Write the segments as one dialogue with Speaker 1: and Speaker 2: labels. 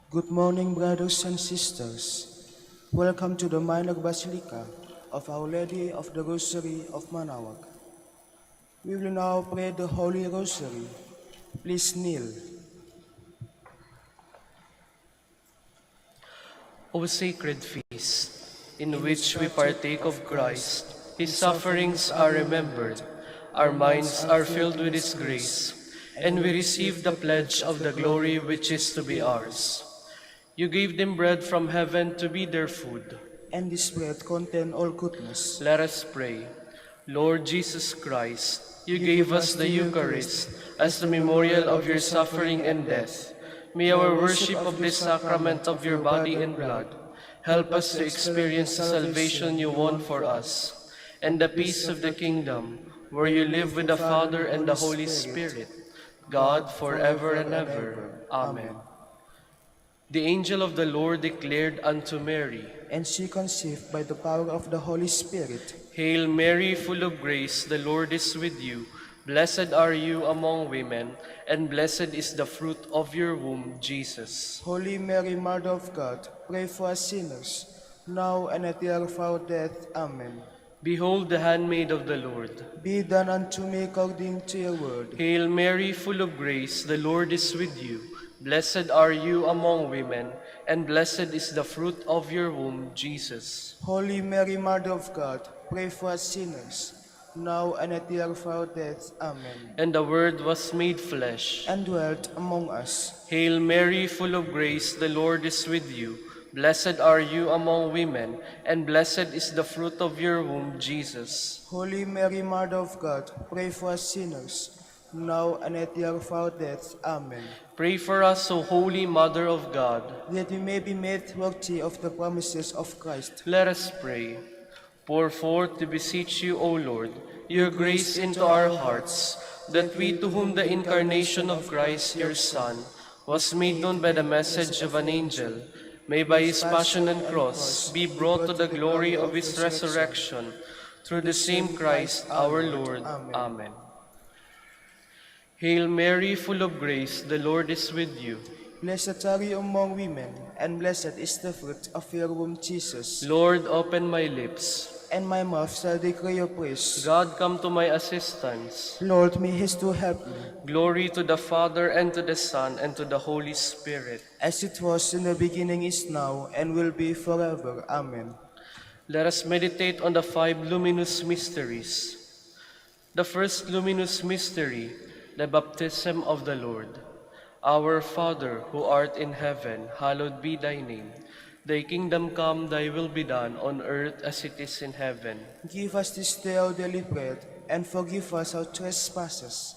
Speaker 1: Good morning, brothers and sisters. Welcome to the minor basilica of Our Lady of the Rosary of Manaoag. We will now pray the Holy Rosary. Please kneel.
Speaker 2: O sacred feast, in which we partake of Christ, His sufferings are remembered, our minds are filled with His grace, and we receive the pledge of the glory which is to be ours. You gave them bread from heaven to be their food.
Speaker 1: And this bread contain all goodness.
Speaker 2: Let us pray. Lord Jesus Christ, you gave us the Eucharist as the memorial of your suffering and death. May our worship of this sacrament of your body and blood help us to experience the salvation you won for us and the peace of the kingdom, where you live with the Father and the Holy Spirit, God forever and ever. Amen. The angel of the Lord declared unto Mary,
Speaker 1: And she conceived by the power of the Holy Spirit.
Speaker 2: Hail Mary, full of grace, the Lord is with you. Blessed are you among women, and blessed is the fruit of your womb, Jesus.
Speaker 1: Holy Mary, Mother of God, pray for us sinners, now and at the hour of our death. Amen.
Speaker 2: Behold the handmaid of the Lord.
Speaker 1: Be done unto me according to your word.
Speaker 2: Hail Mary, full of grace, the Lord is with you. Blessed are you among women, and blessed is the fruit of your womb, Jesus.
Speaker 1: Holy Mary, Mother of God, pray for us sinners, now and at the hour of our death. Amen.
Speaker 2: And the Word was made flesh,
Speaker 1: and dwelt among us.
Speaker 2: Hail Mary, full of grace, the Lord is with you. Blessed are you among women, and blessed is the fruit of your womb, Jesus.
Speaker 1: Holy Mary, Mother of God, pray for us sinners, now and at the hour of our death. Amen.
Speaker 2: Pray for us, O Holy Mother of God,
Speaker 1: that we may be made worthy of the promises of Christ.
Speaker 2: Let us pray. Pour forth, to beseech you, O Lord, your grace into our hearts, that we, to whom the incarnation of Christ, your Son, was made known by the message of an angel, may by his passion and cross be brought to the glory of his resurrection, through the same Christ our Lord. Amen. Hail Mary, full of grace, the Lord is with you.
Speaker 1: Blessed are you among women, and blessed is the fruit of your womb, Jesus.
Speaker 2: Lord, open my lips,
Speaker 1: and my mouth shall declare your praise.
Speaker 2: God, come to my assistance.
Speaker 1: Lord, make haste to help me.
Speaker 2: Glory to the Father, and to the Son, and to the Holy Spirit.
Speaker 1: As it was in the beginning, is now, and will be forever. Amen.
Speaker 2: Let us meditate on the 5 luminous mysteries. The first luminous mystery, the baptism of the Lord. Our Father, who art in heaven, hallowed be thy name. Thy kingdom come, thy will be done, on earth as it is in heaven.
Speaker 1: Give us this day our daily bread, and forgive us our trespasses,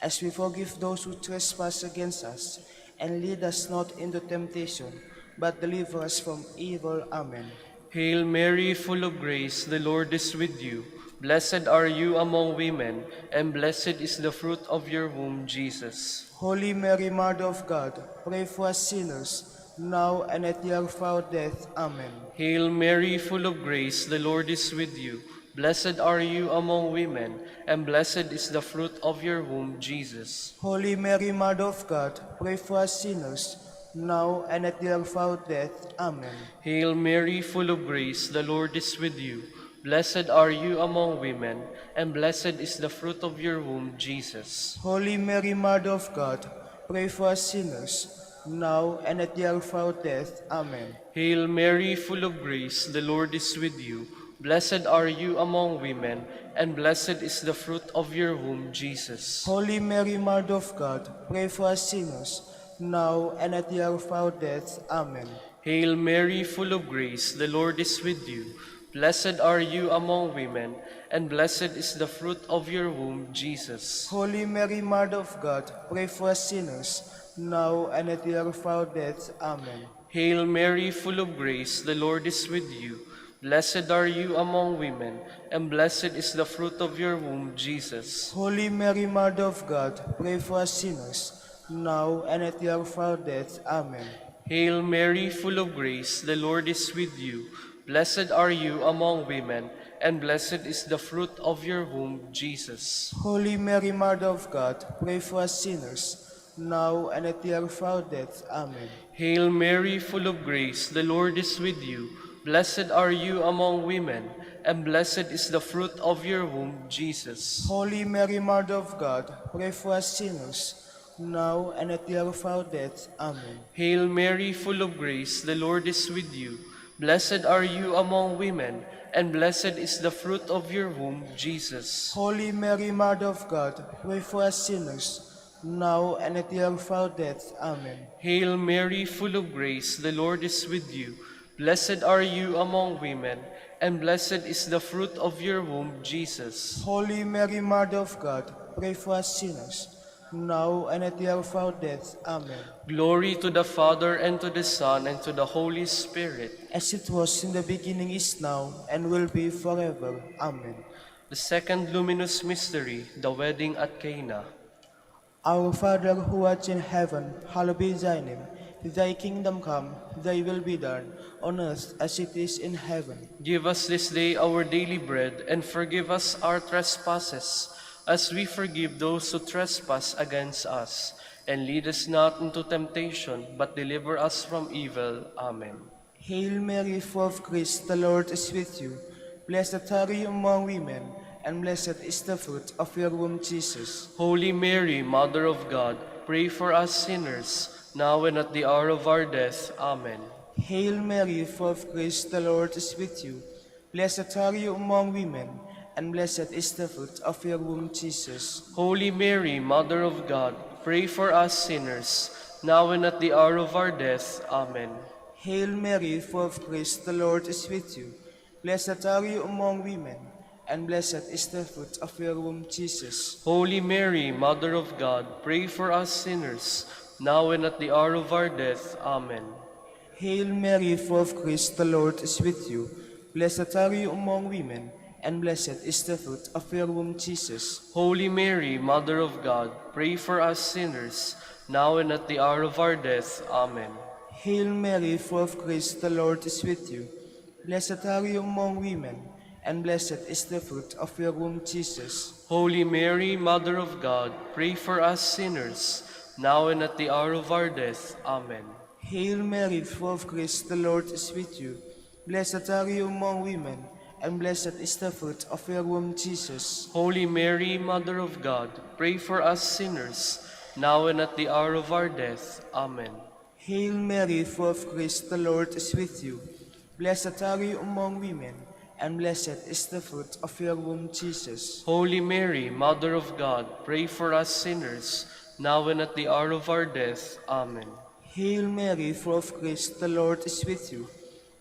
Speaker 1: as we forgive those who trespass against us. And lead us not into temptation, but deliver us from evil. Amen.
Speaker 2: Hail Mary, full of grace, the Lord is with you. Blessed are you among women, and blessed is the fruit of your womb, Jesus.
Speaker 1: Holy Mary, Mother of God, pray for us sinners, now and at the hour of our death. Amen.
Speaker 2: Hail Mary, full of grace, the Lord is with you. Blessed are you among women, and blessed is the fruit of your womb, Jesus.
Speaker 1: Holy Mary, Mother of God, pray for us sinners, now and at the hour of our death. Amen.
Speaker 2: Hail Mary, full of grace, the Lord is with you. Blessed are you among women, and blessed is the fruit of your womb, Jesus.
Speaker 1: Holy Mary, Mother of God, pray for us sinners, now and at the hour of our death. Amen.
Speaker 2: Hail Mary, full of grace, the Lord is with you. Blessed are you among women, and blessed is the fruit of your womb, Jesus.
Speaker 1: Holy Mary, Mother of God, pray for us sinners, now and at the hour of our death. Amen.
Speaker 2: Hail Mary, full of grace, the Lord is with you. Blessed are you among women, and blessed is the fruit of your womb, Jesus.
Speaker 1: Holy Mary, Mother of God, pray for us sinners, now and at the hour of our death. Amen.
Speaker 2: Hail Mary, full of grace, the Lord is with you. Blessed are you among women, and blessed is the fruit of your womb, Jesus.
Speaker 1: Holy Mary, Mother of God, pray for us sinners, now and at the hour of our death. Amen.
Speaker 2: Hail Mary, full of grace, the Lord is with you. Blessed are you among women, and blessed is the fruit of your womb, Jesus.
Speaker 1: Holy Mary, Mother of God, pray for us sinners, now and at the hour of our death. Amen.
Speaker 2: Hail Mary, full of grace, the Lord is with you. Blessed are you among women, and blessed is the fruit of your womb, Jesus.
Speaker 1: Holy Mary, Mother of God, pray for us sinners, now and at the hour of our death. Amen.
Speaker 2: Hail Mary, full of grace, the Lord is with you. Blessed are you among women, and blessed is the fruit of your womb, Jesus.
Speaker 1: Holy Mary, Mother of God, pray for us sinners, now and at the hour of our death. Amen.
Speaker 2: Hail Mary, full of grace, the Lord is with you. Blessed are you among women, and blessed is the fruit of your womb, Jesus.
Speaker 1: Holy Mary, Mother of God, pray for us sinners, now and at the hour of our death. Amen.
Speaker 2: Glory to the Father, and to the Son, and to the Holy Spirit.
Speaker 1: As it was in the beginning, is now, and will be forever. Amen.
Speaker 2: The second luminous mystery, the wedding at Cana.
Speaker 1: Our Father who art in heaven, hallowed be thy name. Thy kingdom come, thy will be done, on earth as it is in heaven.
Speaker 2: Give us this day our daily bread, and forgive us our trespasses, as we forgive those who trespass against us. And lead us not into temptation, but deliver us from evil. Amen.
Speaker 1: Hail Mary, full of grace, the Lord is with you. Blessed are you among women, and blessed is the fruit of your womb, Jesus.
Speaker 2: Holy Mary, Mother of God, pray for us sinners, now and at the hour of our death. Amen.
Speaker 1: Hail Mary, full of grace, the Lord is with you. Blessed are you among women, and blessed is the fruit of your womb, Jesus.
Speaker 2: Holy Mary, Mother of God, pray for us sinners, now and at the hour of our death. Amen.
Speaker 1: Hail Mary, full of grace, the Lord is with you. Blessed are you among women, and blessed is the fruit of your womb, Jesus.
Speaker 2: Holy Mary, Mother of God, pray for us sinners, now and at the hour of our death. Amen.
Speaker 1: Hail Mary, full of grace, the Lord is with you. Blessed are you among women, and blessed is the fruit of your womb, Jesus.
Speaker 2: Holy Mary, Mother of God, pray for us sinners, now and at the hour of our death. Amen.
Speaker 1: Hail Mary, full of grace, the Lord is with you. Blessed are you among women, and blessed is the fruit of your womb, Jesus.
Speaker 2: Holy Mary, Mother of God, pray for us sinners, now and at the hour of our death. Amen.
Speaker 1: Hail Mary, full of grace, the Lord is with you. Blessed are you among women, and blessed is the fruit of your womb, Jesus.
Speaker 2: Holy Mary, Mother of God, pray for us sinners, now and at the hour of our death. Amen.
Speaker 1: Hail Mary, full of grace, the Lord is with you. Blessed are you among women, and blessed is the fruit of your womb, Jesus.
Speaker 2: Holy Mary, Mother of God, pray for us sinners, now and at the hour of our death. Amen.
Speaker 1: Hail Mary, full of grace, the Lord is with you.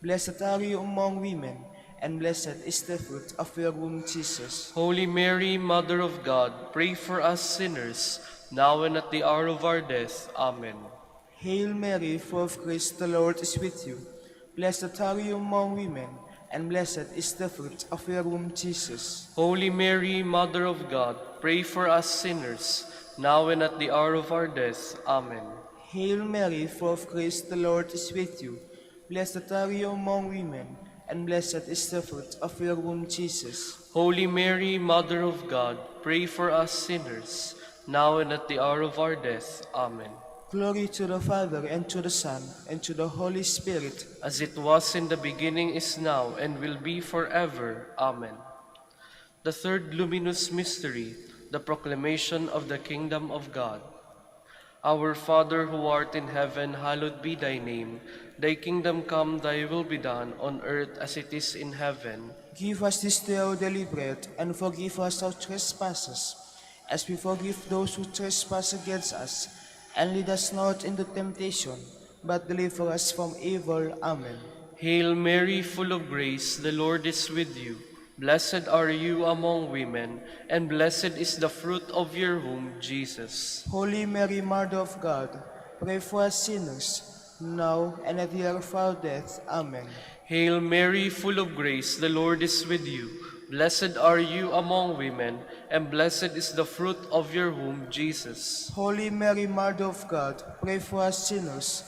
Speaker 1: Blessed are you among women, and blessed is the fruit of your womb, Jesus.
Speaker 2: Holy Mary, Mother of God, pray for us sinners, now and at the hour of our death. Amen.
Speaker 1: Hail Mary, full of grace, the Lord is with you. Blessed are you among women, and blessed is the fruit of your womb, Jesus.
Speaker 2: Holy Mary, Mother of God, pray for us sinners, now and at the hour of our death. Amen.
Speaker 1: Hail Mary, full of grace, the Lord is with you. Blessed are you among women, and blessed is the fruit of your womb, Jesus.
Speaker 2: Holy Mary, Mother of God, pray for us sinners, now and at the hour of our death. Amen.
Speaker 1: Glory to the Father, and to the Son, and to the Holy Spirit.
Speaker 2: As it was in the beginning, is now, and will be forever. Amen. The third luminous mystery, the proclamation of the kingdom of God. Our Father who art in heaven, hallowed be thy name. Thy kingdom come, thy will be done, on earth as it is in heaven.
Speaker 1: Give us this day our daily bread, and forgive us our trespasses, as we forgive those who trespass against us. And lead us not into temptation, but deliver us from evil. Amen.
Speaker 2: Hail Mary, full of grace, the Lord is with you. Blessed are you among women, and blessed is the fruit of your womb, Jesus.
Speaker 1: Holy Mary, Mother of God, pray for us sinners, now and at the hour of our death. Amen.
Speaker 2: Hail Mary, full of grace, the Lord is with you. Blessed are you among women, and blessed is the fruit of your womb, Jesus.
Speaker 1: Holy Mary, Mother of God, pray for us sinners,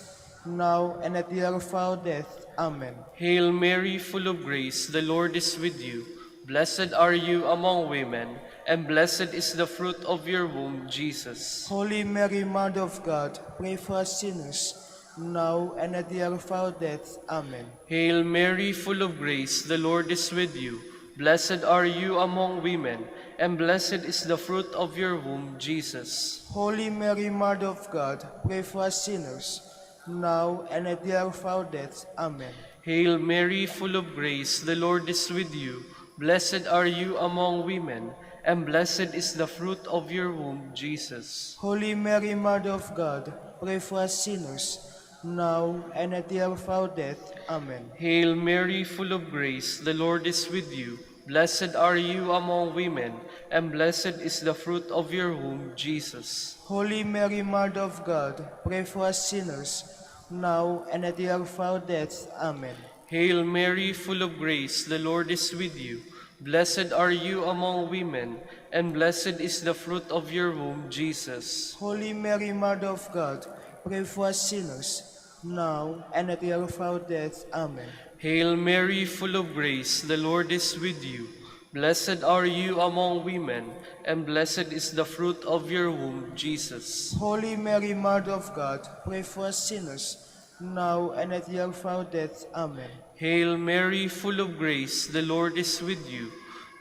Speaker 1: now and at the hour of our death. Amen.
Speaker 2: Hail Mary, full of grace, the Lord is with you. Blessed are you among women, and blessed is the fruit of your womb, Jesus.
Speaker 1: Holy Mary, Mother of God, pray for us sinners, now and at the hour of our death. Amen.
Speaker 2: Hail Mary, full of grace, the Lord is with you. Blessed are you among women, and blessed is the fruit of your womb, Jesus.
Speaker 1: Holy Mary, Mother of God, pray for us sinners, now and at the hour of our death. Amen.
Speaker 2: Hail Mary, full of grace, the Lord is with you. Blessed are you among women, and blessed is the fruit of your womb, Jesus.
Speaker 1: Holy Mary, Mother of God, pray for us sinners, now and at the hour of our death. Amen.
Speaker 2: Hail Mary, full of grace, the Lord is with you. Blessed are you among women, and blessed is the fruit of your womb, Jesus.
Speaker 1: Holy Mary, Mother of God, pray for us sinners, now and at the hour of our death. Amen.
Speaker 2: Hail Mary, full of grace, the Lord is with you. Blessed are you among women, and blessed is the fruit of your womb, Jesus.
Speaker 1: Holy Mary, Mother of God, pray for us sinners, now and at the hour of our death. Amen.
Speaker 2: Hail Mary, full of grace, the Lord is with you. Blessed are you among women, and blessed is the fruit of your womb, Jesus.
Speaker 1: Holy Mary, Mother of God, pray for us sinners, now and at the hour of our death. Amen.
Speaker 2: Hail Mary, full of grace, the Lord is with you.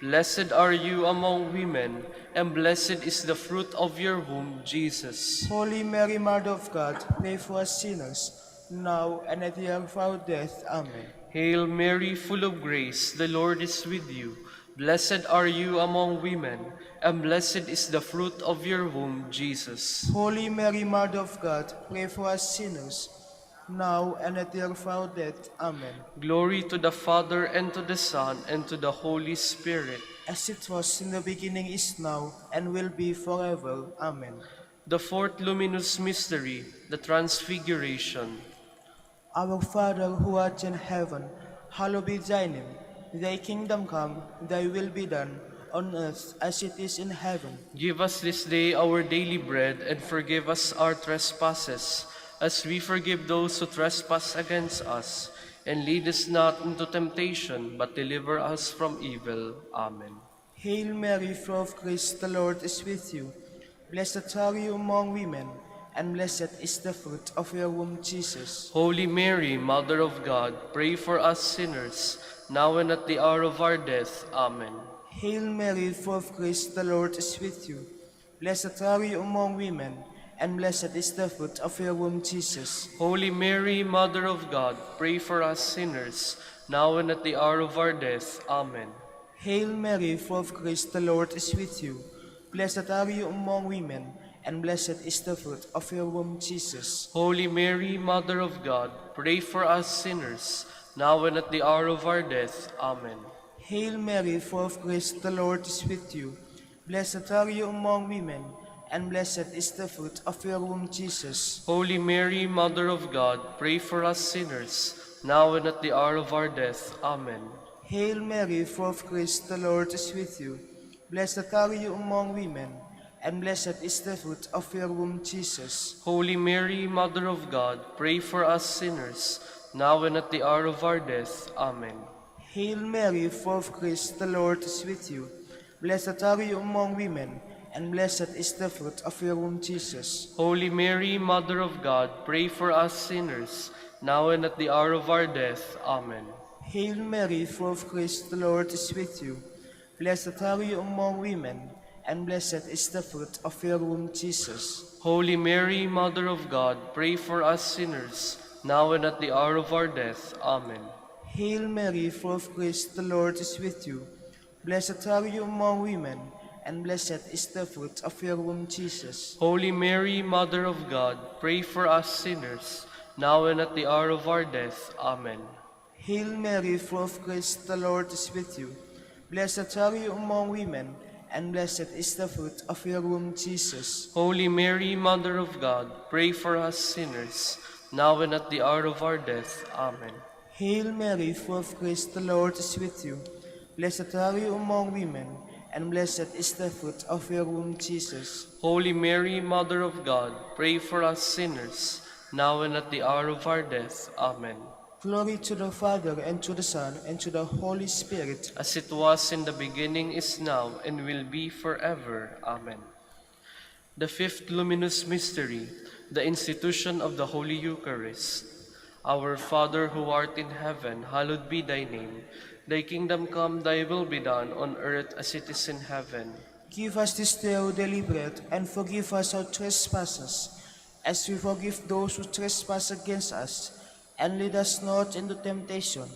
Speaker 2: Blessed are you among women, and blessed is the fruit of your womb, Jesus.
Speaker 1: Holy Mary, Mother of God, pray for us sinners, now and at the hour of our death. Amen.
Speaker 2: Hail Mary, full of grace, the Lord is with you. Blessed are you among women, and blessed is the fruit of your womb, Jesus.
Speaker 1: Holy Mary, Mother of God, pray for us sinners, now and at the hour of our death. Amen.
Speaker 2: Glory to the Father, and to the Son, and to the Holy Spirit.
Speaker 1: As it was in the beginning, is now, and will be forever. Amen.
Speaker 2: The fourth luminous mystery, the Transfiguration.
Speaker 1: Our Father, who art in heaven, hallowed be thy name. Thy kingdom come, thy will be done, on earth as it is in heaven.
Speaker 2: Give us this day our daily bread, and forgive us our trespasses, as we forgive those who trespass against us. And lead us not into temptation, but deliver us from evil. Amen.
Speaker 1: Hail Mary, full of grace, the Lord is with you. Blessed are you among women, and blessed is the fruit of your womb, Jesus.
Speaker 2: Holy Mary, Mother of God, pray for us sinners, now and at the hour of our death. Amen.
Speaker 1: Hail Mary, full of grace, the Lord is with you. Blessed are you among women, and blessed is the fruit of your womb, Jesus.
Speaker 2: Holy Mary, Mother of God, pray for us sinners, now and at the hour of our death. Amen.
Speaker 1: Hail Mary, full of grace, the Lord is with you. Blessed are you among women, and blessed is the fruit of your womb, Jesus.
Speaker 2: Holy Mary, Mother of God, pray for us sinners, now and at the hour of our death. Amen.
Speaker 1: Hail Mary, full of grace, the Lord is with you. Blessed are you among women, and blessed is the fruit of your womb, Jesus.
Speaker 2: Holy Mary, Mother of God, pray for us sinners, now and at the hour of our death. Amen.
Speaker 1: Hail Mary, full of grace, the Lord is with you. Blessed are you among women, and blessed is the fruit of your womb, Jesus.
Speaker 2: Holy Mary, Mother of God, pray for us sinners, now and at the hour of our death. Amen.
Speaker 1: Hail Mary, full of grace, the Lord is with you. Blessed are you among women, and blessed is the fruit of your womb, Jesus.
Speaker 2: Holy Mary, Mother of God, pray for us sinners, now and at the hour of our death. Amen.
Speaker 1: Hail Mary, full of grace, the Lord is with you. Blessed are you among women, and blessed is the fruit of your womb, Jesus.
Speaker 2: Holy Mary, Mother of God, pray for us sinners, now and at the hour of our death. Amen.
Speaker 1: Hail Mary, full of grace, the Lord is with you. Blessed are you among women, and blessed is the fruit of your womb, Jesus.
Speaker 2: Holy Mary, Mother of God, pray for us sinners, now and at the hour of our death. Amen.
Speaker 1: Hail Mary, full of grace, the Lord is with you. Blessed are you among women, and blessed is the fruit of your womb, Jesus.
Speaker 2: Holy Mary, Mother of God, pray for us sinners, now and at the hour of our death. Amen.
Speaker 1: Hail Mary, full of grace, the Lord is with you. Blessed are you among women, and blessed is the fruit of your womb, Jesus.
Speaker 2: Holy Mary, Mother of God, pray for us sinners, now and at the hour of our death. Amen.
Speaker 1: Glory to the Father, and to the Son, and to the Holy Spirit.
Speaker 2: as it was in the beginning, is now, and will be forever. Amen. The fifth luminous mystery, the institution of the Holy Eucharist. Our Father who art in heaven, hallowed be thy name. Thy kingdom come, thy will be done, on earth as it is in heaven.
Speaker 1: Give us this day our daily bread, and forgive us our trespasses, as we forgive those who trespass against us. And lead us not into temptation,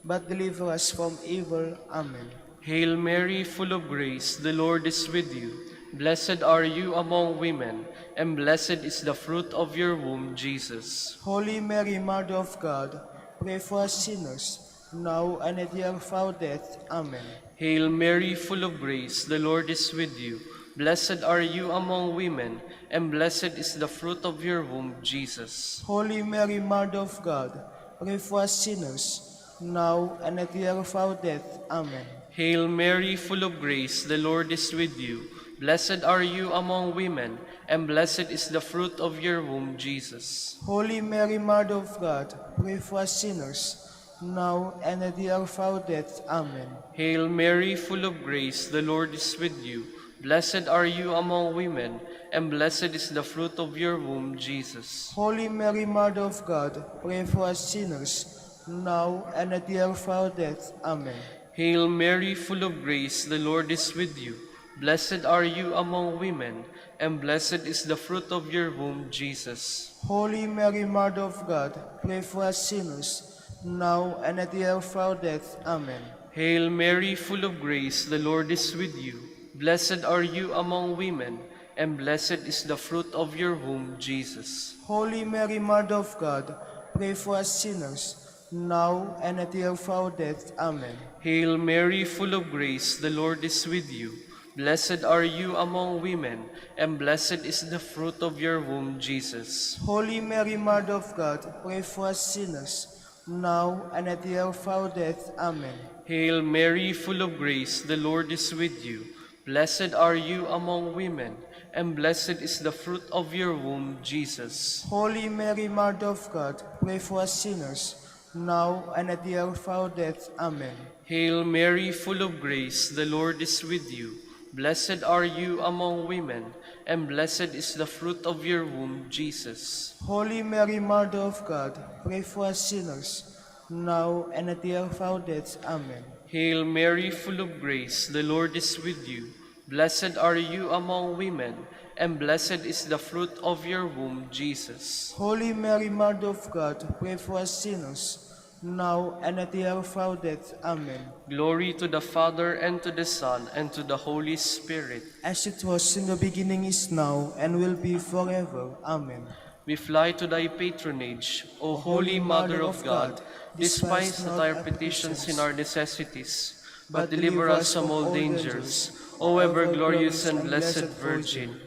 Speaker 1: but deliver us from evil. Amen.
Speaker 2: Hail Mary, full of grace, the Lord is with you. Blessed are you among women, and blessed is the fruit of your womb, Jesus.
Speaker 1: Holy Mary, Mother of God, pray for us sinners, now and at the hour of our death. Amen.
Speaker 2: Hail Mary, full of grace, the Lord is with you. Blessed are you among women, and blessed is the fruit of your womb, Jesus.
Speaker 1: Holy Mary, Mother of God, pray for us sinners, now and at the hour of our death. Amen.
Speaker 2: Hail Mary, full of grace, the Lord is with you. Blessed are you among women, and blessed is the fruit of your womb, Jesus.
Speaker 1: Holy Mary, Mother of God, pray for us sinners, now and at the hour of our death. Amen.
Speaker 2: Hail Mary, full of grace, the Lord is with you. Blessed are you among women, and blessed is the fruit of your womb, Jesus.
Speaker 1: Holy Mary, Mother of God, pray for us sinners, now and at the hour of our death. Amen.
Speaker 2: Hail Mary, full of grace, the Lord is with you. Blessed are you among women, and blessed is the fruit of your womb, Jesus.
Speaker 1: Holy Mary, Mother of God, pray for us sinners, now and at the hour of our death. Amen.
Speaker 2: Hail Mary, full of grace, the Lord is with you. Blessed are you among women, and blessed is the fruit of your womb, Jesus.
Speaker 1: Holy Mary, Mother of God, pray for us sinners, now and at the hour of our death. Amen.
Speaker 2: Hail Mary, full of grace, the Lord is with you. Blessed are you among women, and blessed is the fruit of your womb, Jesus.
Speaker 1: Holy Mary, Mother of God, pray for us sinners, now and at the hour of our death. Amen.
Speaker 2: Hail Mary, full of grace, the Lord is with you. Blessed are you among women, and blessed is the fruit of your womb, Jesus.
Speaker 1: Holy Mary, Mother of God, pray for us sinners, now and at the hour of our death. Amen.
Speaker 2: Hail Mary, full of grace, the Lord is with you. Blessed are you among women, and blessed is the fruit of your womb, Jesus.
Speaker 1: Holy Mary, Mother of God, pray for us sinners, now and at the hour of our death. Amen.
Speaker 2: Hail Mary, full of grace, the Lord is with you. Blessed are you among women, and blessed is the fruit of your womb, Jesus.
Speaker 1: Holy Mary, Mother of God, pray for us sinners, now and at the hour of our death. Amen.
Speaker 2: Glory to the Father, and to the Son, and to the Holy Spirit.
Speaker 1: As it was in the beginning, is now, and will be forever. Amen.
Speaker 2: We fly to thy patronage, O Holy Mother of God. Despise not our petitions in our necessities, but deliver us from all dangers, O ever glorious and blessed Virgin.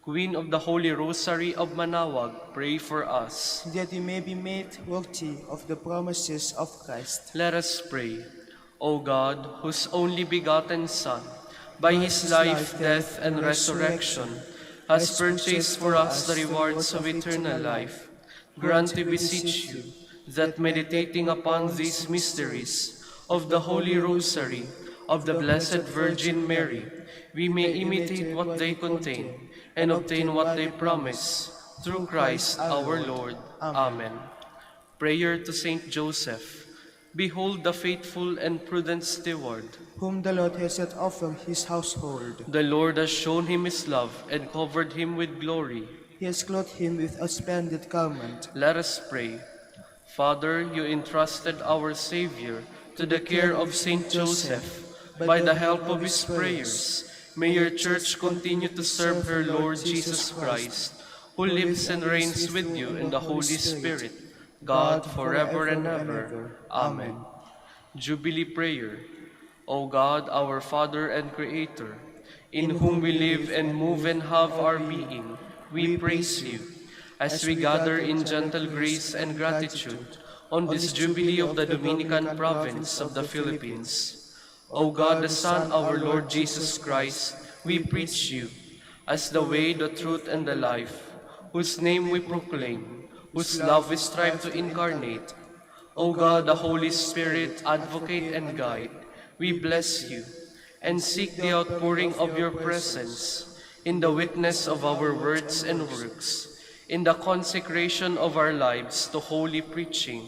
Speaker 2: Queen of the Holy Rosary of Manaoag, pray for us.
Speaker 1: That we may be made worthy of the promises of Christ.
Speaker 2: Let us pray. O God, whose only begotten Son, by his life, death, and resurrection, has purchased for us the rewards of eternal life, grant, we beseech you, that meditating upon these mysteries of the Holy Rosary of the Blessed Virgin Mary, we may imitate what they contain and obtain what they promise, through Christ our Lord. Amen. Prayer to Saint Joseph. Behold the faithful and prudent steward,
Speaker 1: whom the Lord has set over his household.
Speaker 2: The Lord has shown him his love and covered him with glory.
Speaker 1: He has clothed him with a splendid garment.
Speaker 2: Let us pray. Father, you entrusted our Savior to the care of Saint Joseph. By the help of his prayers, may your Church continue to serve her Lord Jesus Christ, who lives and reigns with you in the Holy Spirit, God forever and ever. Amen. Jubilee Prayer. O God, our Father and Creator, in whom we live and move and have our being, we praise you, as we gather in gentle grace and gratitude on this Jubilee of the Dominican province of the Philippines. O God, the Son, our Lord Jesus Christ, we preach you as the way, the truth, and the life, whose name we proclaim, whose love we strive to incarnate. O God, the Holy Spirit, advocate and guide, we bless you and seek the outpouring of your presence in the witness of our words and works, in the consecration of our lives to holy preaching,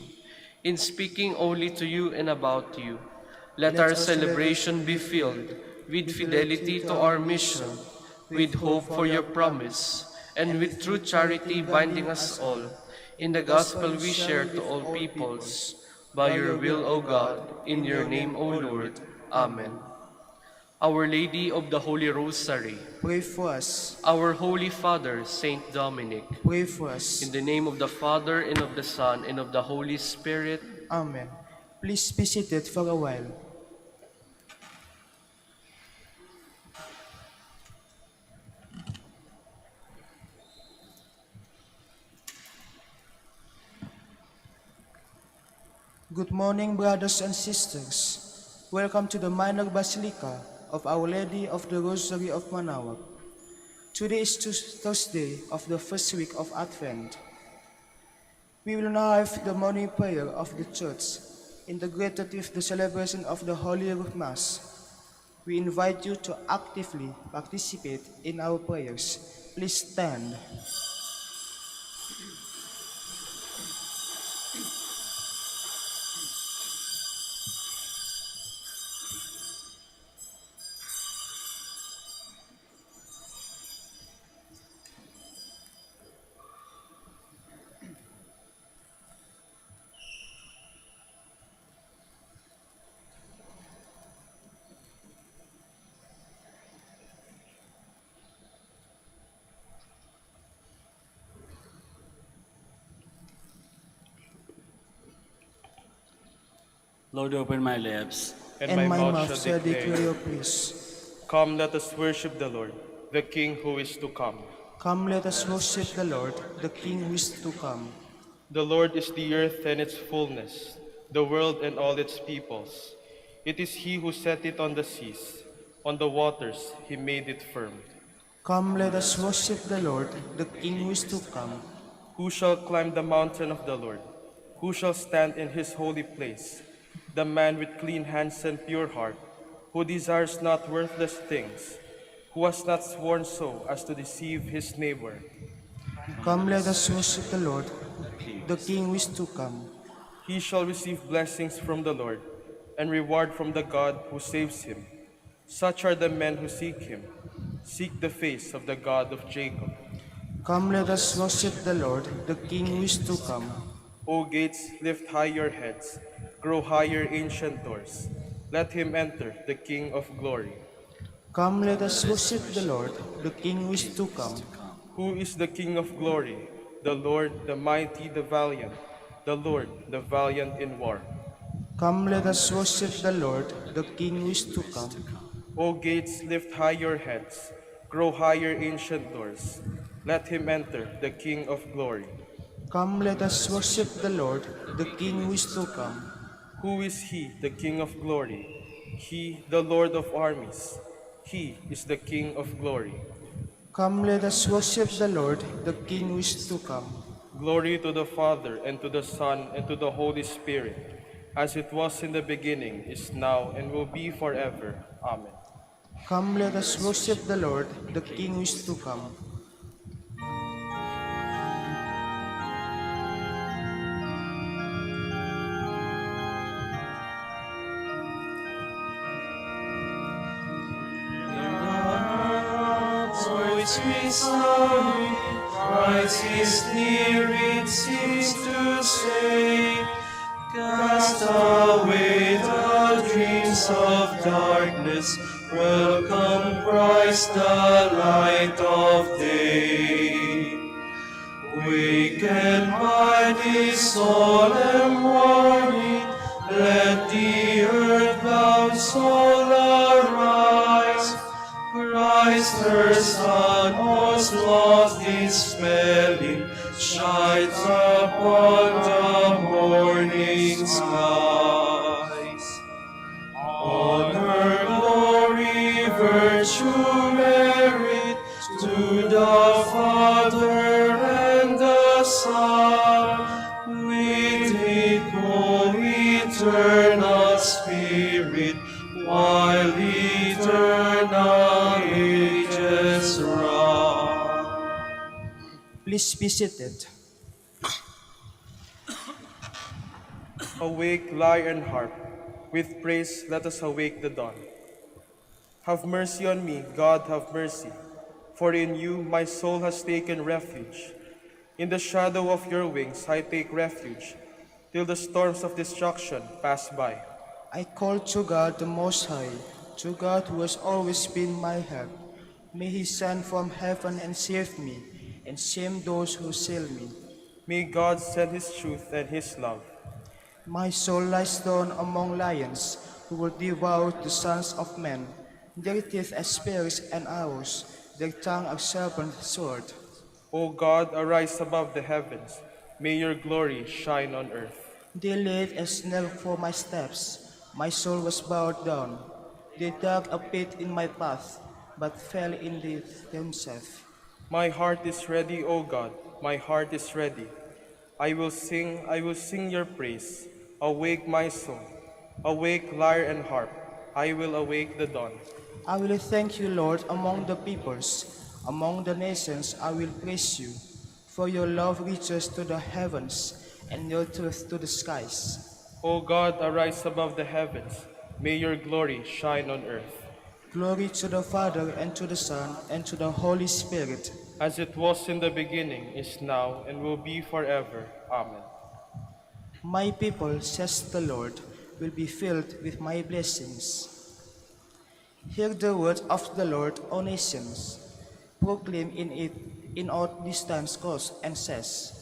Speaker 2: in speaking only to you and about you. Let our celebration be filled with fidelity to our mission, with hope for your promise, and with true charity binding us all, in the gospel we share to all peoples. By your will, O God, in your name, O Lord. Amen. Our Lady of the Holy Rosary,
Speaker 1: pray for us.
Speaker 2: our Holy Father, Saint Dominic,
Speaker 1: Pray for us.
Speaker 2: in the name of the Father, and of the Son, and of the Holy Spirit.
Speaker 1: Amen. Please be seated for a while. Good morning, brothers and sisters. Welcome to the minor basilica of Our Lady of the Rosary of Manaoag. Today is Thursday of the first week of Advent. We will now have the morning prayer of the Church, integrated with the celebration of the Holy Mass. We invite you to actively participate in our prayers. Please stand.
Speaker 3: Lord, open my lips.
Speaker 1: And my mouth shall declare your praise.
Speaker 4: Come, let us worship the Lord, the King who is to come.
Speaker 1: Come, let us worship the Lord, the King who is to come.
Speaker 4: The Lord is the earth and its fullness, the world and all its peoples. It is he who set it on the seas, on the waters he made it firm.
Speaker 1: Come, let us worship the Lord, the King who is to come.
Speaker 4: Who shall climb the mountain of the Lord? Who shall stand in his holy place? The man with clean hands and pure heart, who desires not worthless things, who has not sworn so as to deceive his neighbor.
Speaker 1: Come, let us worship the Lord, the King who is to come.
Speaker 4: He shall receive blessings from the Lord, and reward from the God who saves him. Such are the men who seek him, seek the face of the God of Jacob.
Speaker 1: Come, let us worship the Lord, the King who is to come.
Speaker 4: O gates, lift high your heads, grow higher, ancient doors. Let him enter, the King of glory.
Speaker 1: Come, let us worship the Lord, the King who is to come.
Speaker 4: Who is the King of glory? The Lord, the mighty, the valiant, the Lord, the valiant in war.
Speaker 1: Come, let us worship the Lord, the King who is to come.
Speaker 4: O gates, lift high your heads, grow higher, ancient doors. Let him enter, the King of glory.
Speaker 1: Come, let us worship the Lord, the King who is to come.
Speaker 4: Who is he, the King of glory? He, the Lord of armies. He is the King of glory.
Speaker 1: Come, let us worship the Lord, the King who is to come.
Speaker 4: Glory to the Father, and to the Son, and to the Holy Spirit, as it was in the beginning, is now, and will be forever. Amen.
Speaker 1: Come, let us worship the Lord, the King who is to come.
Speaker 2: Christ is near, it seems to say. Cast away the dreams of darkness, welcome Christ, the light of day. Wakened by this solemn warning, let the earthbound soul arise. Christ, her Son, was lost dispelling, shines upon the morning skies. Honor, glory, virtue, merit to the Father and the Son, with it Spirit, while eternal ages run.
Speaker 1: Please be seated.
Speaker 4: Awake, lyre and harp, with praise let us awake the dawn. Have mercy on me, God, have mercy, for in you my soul has taken refuge. In the shadow of your wings I take refuge, till the storms of destruction pass by.
Speaker 1: I call to God the Most High, to God who has always been my help. May He send from heaven and save me, and shame those who assail me.
Speaker 4: May God send his truth and his love.
Speaker 1: My soul lies down among lions, who will devour the sons of men. Their teeth are spears and arrows, their tongue a serpent sword.
Speaker 4: O God, arise above the heavens. May your glory shine on earth.
Speaker 1: They laid a snare for my steps. My soul was bowed down. They dug a pit in my path, but fell in it themselves.
Speaker 4: My heart is ready, O God, my heart is ready. I will sing your praise. Awake my soul. Awake, lyre and harp. I will awake the dawn.
Speaker 1: I will thank you, Lord, among the peoples. Among the nations I will praise you. For your love reaches to the heavens, and your truth to the skies.
Speaker 4: O God, arise above the heavens. May your glory shine on earth.
Speaker 1: Glory to the Father, and to the Son, and to the Holy Spirit.
Speaker 4: As it was in the beginning, is now, and will be forever. Amen.
Speaker 1: My people, says the Lord, will be filled with my blessings. Hear the word of the Lord, O nations. Proclaim in all distant coasts, and says,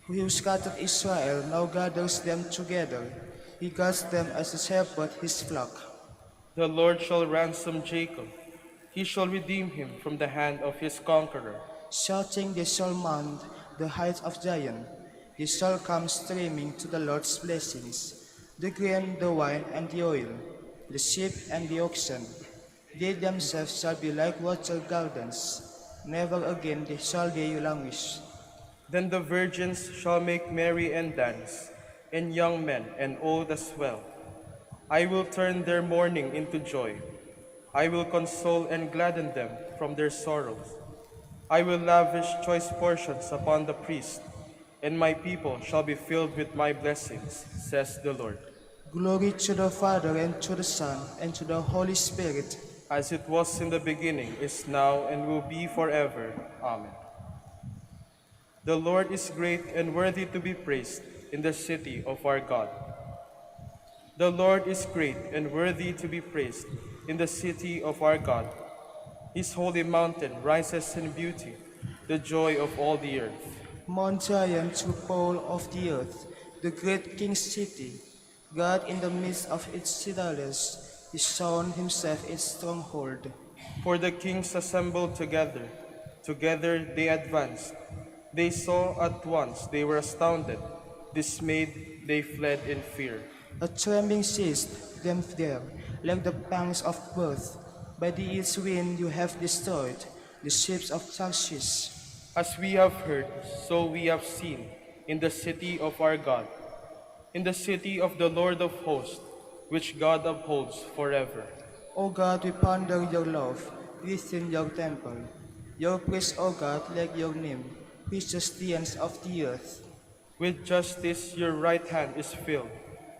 Speaker 1: who scattered Israel now gathers them together. He guards them as a shepherd his flock.
Speaker 4: The Lord shall ransom Jacob. He shall redeem him from the hand of his conqueror.
Speaker 1: Shouting, they shall mount the heights of Zion. They shall come streaming to the Lord's blessings, the grain, the wine, and the oil, the sheep and the oxen. They themselves shall be like water gardens. Never again shall they languish.
Speaker 4: Then the virgins shall make merry and dance, and young men and old as well. I will turn their mourning into joy. I will console and gladden them from their sorrows. I will lavish choice portions upon the priest, and my people shall be filled with my blessings, says the Lord.
Speaker 1: Glory to the Father, and to the Son, and to the Holy Spirit.
Speaker 4: As it was in the beginning, is now, and will be forever. Amen. The Lord is great and worthy to be praised in the city of our God. The Lord is great and worthy to be praised in the city of our God. His holy mountain rises in beauty, the joy of all the earth.
Speaker 1: Mount Zion, true pole of the earth, the great King's city. God in the midst of its citadels, He shown himself its stronghold.
Speaker 4: For the kings assembled together, together they advanced. They saw at once, they were astounded. Dismayed, they fled in fear.
Speaker 1: A trembling seized them there, like the pangs of birth. By the east wind you have destroyed the ships of Tarshish.
Speaker 4: As we have heard, so we have seen in the city of our God, in the city of the Lord of hosts, which God upholds forever.
Speaker 1: O God, we ponder your love within your temple. Your praise, O God, like your name, reaches the ends of the earth.
Speaker 4: With justice your right hand is filled.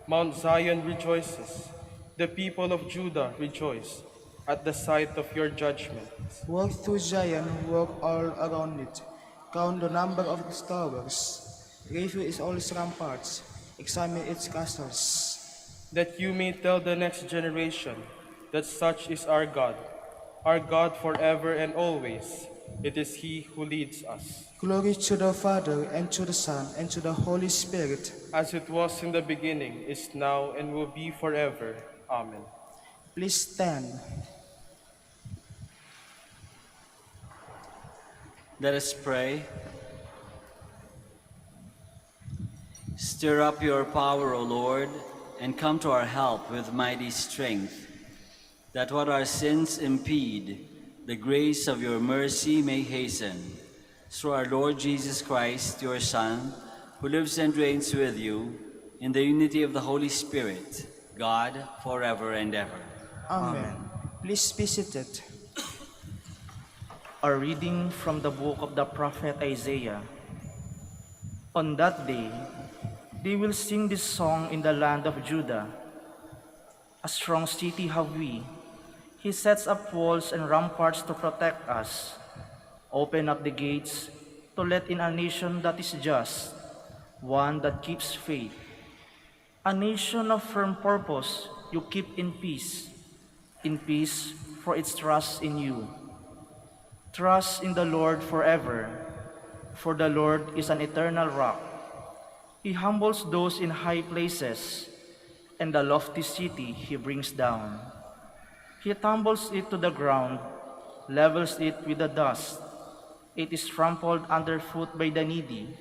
Speaker 4: Mount Zion rejoices. The people of Judah rejoice at the sight of your judgment.
Speaker 1: Walk through Zion, walk all around it. Count the number of its towers. Review its all its ramparts. Examine its castles.
Speaker 4: That you may tell the next generation that such is our God forever and always. It is He who leads us.
Speaker 1: Glory to the Father, and to the Son, and to the Holy Spirit.
Speaker 4: As it was in the beginning, is now, and will be forever. Amen.
Speaker 1: Please stand.
Speaker 3: Let us pray. Stir up your power, O Lord, and come to our help with mighty strength, that what our sins impede, the grace of your mercy may hasten. Through our Lord Jesus Christ, your Son, who lives and reigns with you, in the unity of the Holy Spirit, God, forever and ever.
Speaker 1: Amen. Please be seated.
Speaker 5: A reading from the book of the prophet Isaiah. On that day, they will sing this song in the land of Judah. A strong city have we. He sets up walls and ramparts to protect us. Open up the gates to let in a nation that is just, one that keeps faith. A nation of firm purpose you keep in peace for its trust in you. Trust in the Lord forever, for the Lord is an eternal rock. He humbles those in high places, and the lofty city he brings down. He tumbles it to the ground, levels it with the dust. It is trampled underfoot by the needy,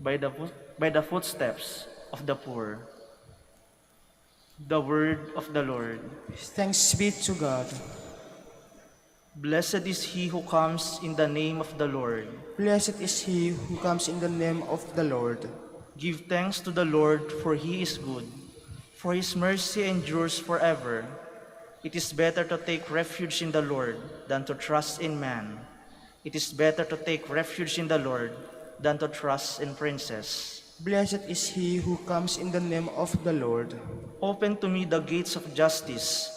Speaker 5: by the footsteps of the poor. The word of the Lord.
Speaker 1: Thanks be to God.
Speaker 5: Blessed is he who comes in the name of the Lord.
Speaker 1: Blessed is he who comes in the name of the Lord.
Speaker 5: Give thanks to the Lord, for he is good, for his mercy endures forever. It is better to take refuge in the Lord than to trust in man. It is better to take refuge in the Lord than to trust in princes.
Speaker 1: Blessed is he who comes in the name of the Lord.
Speaker 5: Open to me the gates of justice.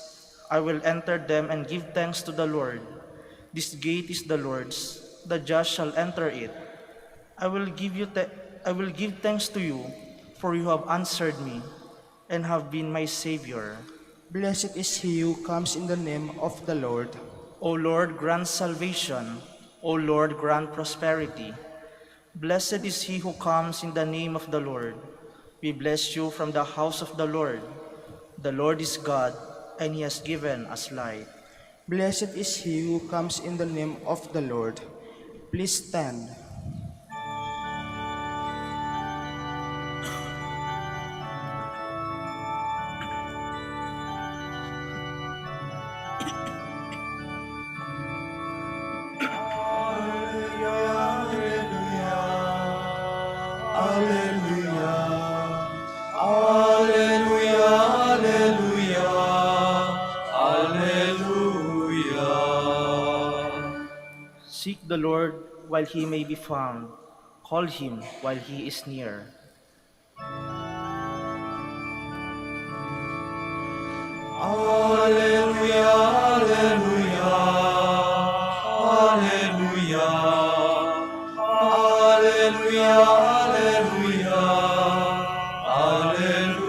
Speaker 5: I will enter them and give thanks to the Lord. This gate is the Lord's, the just shall enter it. I will give thanks to you, for you have answered me and have been my Savior.
Speaker 1: Blessed is he who comes in the name of the Lord.
Speaker 5: O Lord, grant salvation. O Lord, grant prosperity. Blessed is he who comes in the name of the Lord. We bless you from the house of the Lord. The Lord is God, and he has given us light.
Speaker 1: Blessed is he who comes in the name of the Lord. Please stand.
Speaker 5: Seek the Lord while he may be found. Call him while he is near.
Speaker 1: Alleluia, alleluia, alleluia, alleluia, alleluia, alleluia.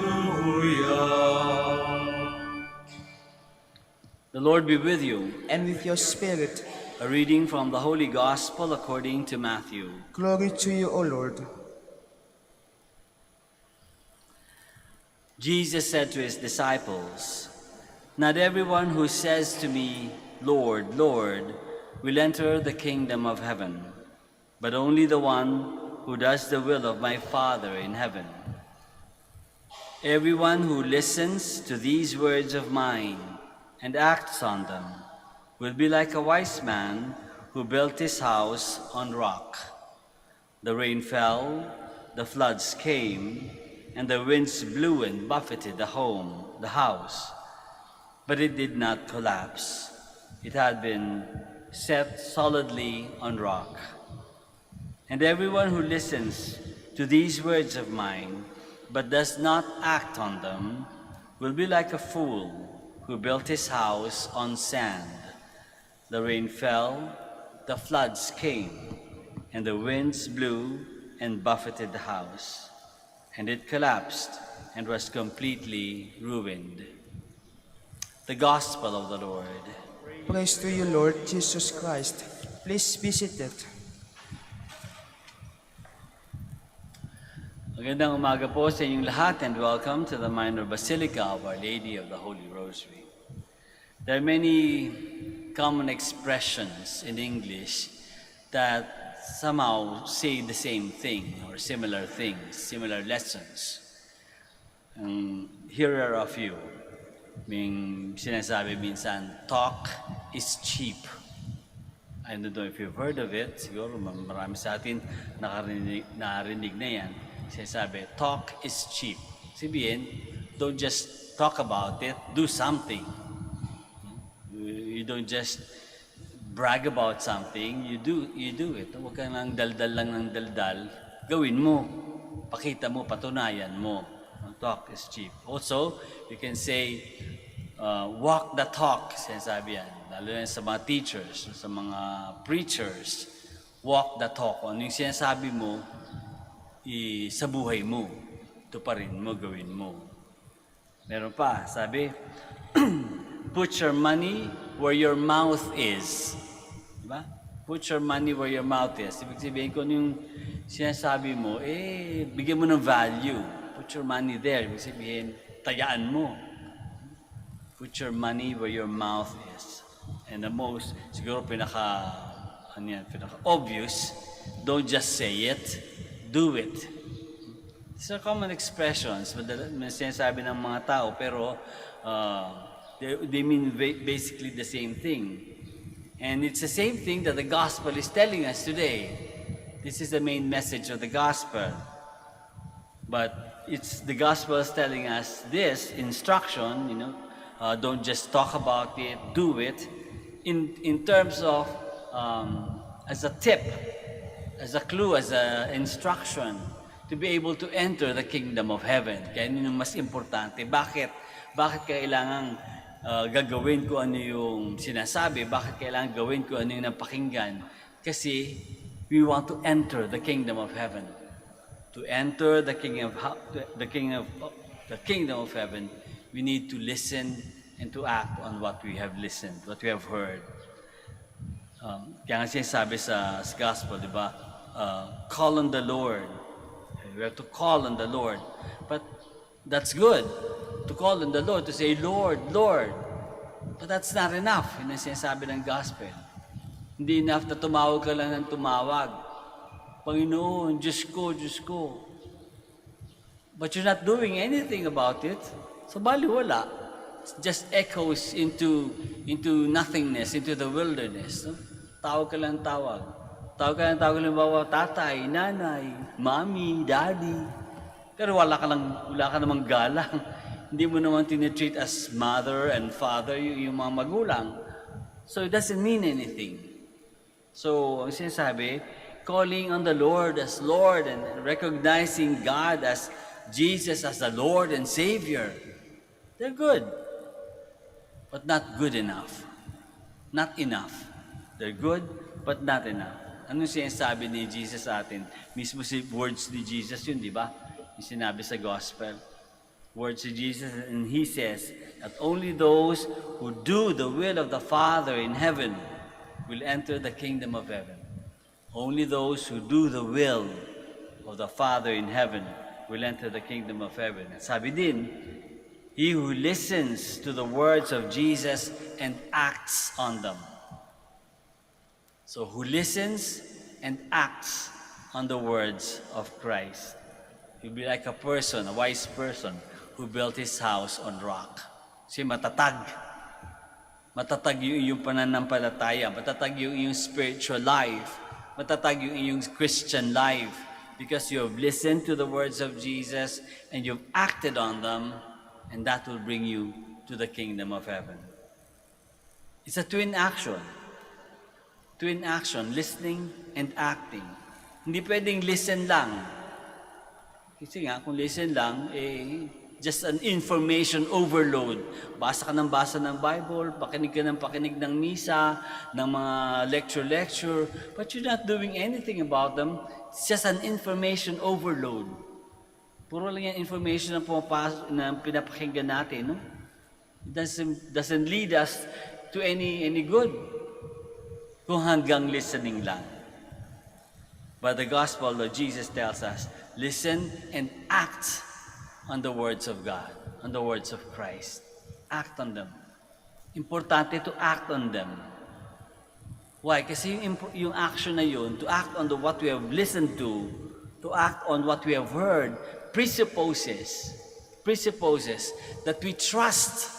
Speaker 3: The Lord be with you.
Speaker 1: And with your spirit,
Speaker 3: A reading from the Holy Gospel according to Matthew.
Speaker 1: glory to you, O Lord.
Speaker 3: Jesus said to his disciples, "Not everyone who says to me, 'Lord, Lord,' will enter the kingdom of heaven, but only the one who does the will of my Father in heaven. Everyone who listens to these words of mine and acts on them will be like a wise man who built his house on rock. The rain fell, the floods came, and the winds blew and buffeted the house. But it did not collapse. It had been set solidly on rock. And everyone who listens to these words of mine, but does not act on them, will be like a fool who built his house on sand. The rain fell, the floods came, and the winds blew and buffeted the house, and it collapsed and was completely ruined." The Gospel of the Lord.
Speaker 1: Praise to you, Lord Jesus Christ. Please be seated.
Speaker 3: Magandang umaga po sa inyong lahat, and welcome to the Minor Basilica of Our Lady of the Holy Rosary. There are many common expressions in English that somehow say the same thing or similar things, similar lessons. Here are a few. May sinasabi minsan, talk is cheap. I don't know if you've heard of it. Siguro marami sa atin narinig na yan. Sinasabi, talk is cheap. Sabihin, don't just talk about it, do something. You don't just brag about something, you do it. Huwag ka lang daldal lang ng daldal, gawin mo, pakita mo, patunayan mo. Talk is cheap. Also, you can say, walk the talk, sinasabi yan. Lalo yan sa mga teachers, sa mga preachers, walk the talk. Ano yung sinasabi mo, sa buhay mo, tuparin mo, gawin mo. Meron pa, sabi, put your money where your mouth is. Diba? Put your money where your mouth is. Ibig sabihin ko yung sinasabi mo, bigyan mo ng value. Put your money there. Ibig sabihin, tayaan mo. Put your money where your mouth is. And the most, siguro pinaka-obvious, don't just say it, do it. These are common expressions, sinasabi ng mga tao, pero they mean basically the same thing. And it's the same thing that the gospel is telling us today. This is the main message of the gospel. But the gospel is telling us this instruction, don't just talk about it, do it, in terms of, as a tip, as a clue, as an instruction, to be able to enter the kingdom of heaven. Kaya yun yung mas importante. Bakit kailangan gagawin ko ano yung sinasabi? Bakit kailangan gawin ko ano yung napakinggan? Kasi we want to enter the kingdom of heaven. To enter the kingdom of heaven, we need to listen and to act on what we have listened, what we have heard. Kaya nga sinasabi sa gospel, di ba? Call on the Lord. We have to call on the Lord. But that's good, to call on the Lord, to say, Lord, Lord. But that's not enough. Yun ang sinasabi ng gospel. Hindi enough na tumawag ka lang ng tumawag. Panginoon, Diyos ko, Diyos ko. But you're not doing anything about it. So baliwala. It just echoes into nothingness, into the wilderness. No? Tawag ka lang tawag. Tawag ka lang tawag, halimbawa, tatay, nanay, mommy, daddy. Pero wala ka namang galang. Hindi mo naman tinitreat as mother and father yung mga magulang. So it doesn't mean anything. So, ang sinasabi, calling on the Lord as Lord and recognizing God as Jesus as the Lord and Savior. They're good, but not good enough. Not enough. They're good, but not enough. Ano sinasabi ni Jesus sa atin? Mismo si words ni Jesus yun, di ba? Yung sinabi sa gospel. Words of Jesus, and He says that only those who do the will of the Father in heaven will enter the kingdom of heaven. Only those who do the will of the Father in heaven will enter the kingdom of heaven. At sabi din, he who listens to the words of Jesus and acts on them. So who listens and acts on the words of Christ. You'll be like a person, a wise person, who built his house on rock. Kasi matatag. Matatag yung pananampalataya. Matatag yung spiritual life. Matatag yung Christian life. Because you have listened to the words of Jesus and you've acted on them, and that will bring you to the kingdom of heaven. It's a twin action. Twin action, listening and acting. Hindi pwedeng listen lang. Kasi nga, kung listen lang, just an information overload. Basa ka ng basa ng Bible, pakinig ka ng pakinig ng misa, ng mga lecture, but you're not doing anything about them. It's just an information overload. Puro lang yung information na pumapasok, na pinapakinggan natin, no? It doesn't lead us to any good. Kung hanggang listening lang. But the gospel of Jesus tells us, listen and act on the words of God, on the words of Christ. Act on them. Importante to act on them. Why? Kasi yung action na yun, to act on what we have listened to act on what we have heard, presupposes that we trust